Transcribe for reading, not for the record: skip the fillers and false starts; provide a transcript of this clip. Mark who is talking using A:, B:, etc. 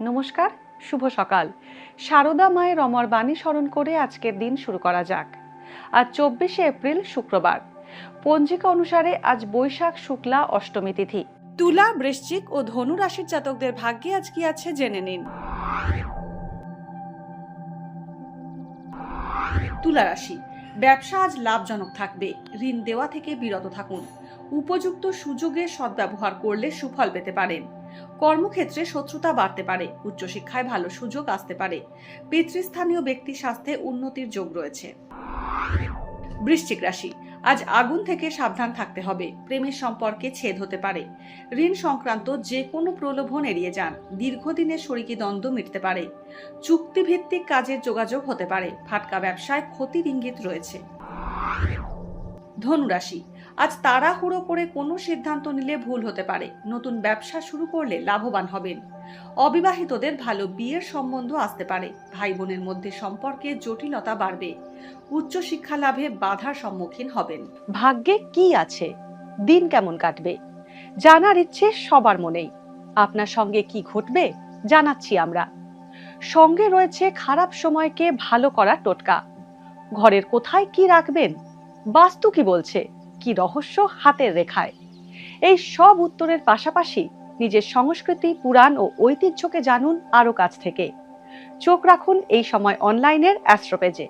A: নমস্কার, শুভ সকাল। শারদা মায়ের অমর বাণী স্মরণ করে আজকের দিন শুরু করা যাক। আজ 24শে এপ্রিল, শুক্রবার। পঞ্জিকা অনুসারে আজ বৈশাখ শুক্লা অষ্টমী তিথি। তুলা, বৃশ্চিক ও ধনু রাশির জাতকদের ভাগ্যে আজ কি আছে জেনে নিন। তুলা রাশি, ব্যবসা আজ লাভজনক থাকবে। ঋণ দেওয়া থেকে বিরত থাকুন। উপযুক্ত সুযোগের সদ্ব্যবহার করলে সুফল পেতে পারেন। কর্মক্ষেত্রে শত্রুতা বাড়তে পারে। উচ্চশিক্ষায় ভালো সুযোগ আসতে পারে। পিতৃস্থানীয় ব্যক্তি স্বাস্থ্যে উন্নতির যোগ রয়েছে। বৃশ্চিক রাশি, আজ আগুন থেকে সাবধান থাকতে হবে। প্রেমের সম্পর্কে ছেদ হতে পারে। ঋণ সংক্রান্ত যে কোনো প্রলোভন এড়িয়ে যান। দীর্ঘদিনের শরিকি দ্বন্দ্ব মিটতে পারে। চুক্তিভিত্তিক কাজের যোগাযোগ হতে পারে। ফাটকা ব্যবসায় ক্ষতির ইঙ্গিত রয়েছে। ধনু রাশি, আজ তাড়াহুড়ো করে কোনো সিদ্ধান্ত নিলে ভুল হতে পারে। নতুন ব্যবসা শুরু করলে লাভবান হবেন। অবিবাহিতদের ভালো বিয়ের সম্বন্ধ আসতে পারে। ভাই বোনের মধ্যে সম্পর্কে জটিলতা বাড়বে। উচ্চ শিক্ষা লাভে বাধার সম্মুখীন হবেন। ভাগ্যে কি আছে, দিন কেমন কাটবে, জানার ইচ্ছে সবার মনেই। আপনার সঙ্গে কি ঘটবে জানাচ্ছি আমরা। সঙ্গে রয়েছে খারাপ সময়কে ভালো করার টোটকা। ঘরের কোথায় কি রাখবেন, বাস্তু কি বলছে, কি রহস্য হাতের রেখায়। এই সব উত্তরের পাশাপাশি নিজের সংস্কৃতি, পুরাণ ও ঐতিহ্যকে জানুন আরো কাছ থেকে। চোখ রাখুন এই সময় অনলাইনের অ্যাস্ট্রো পেজে।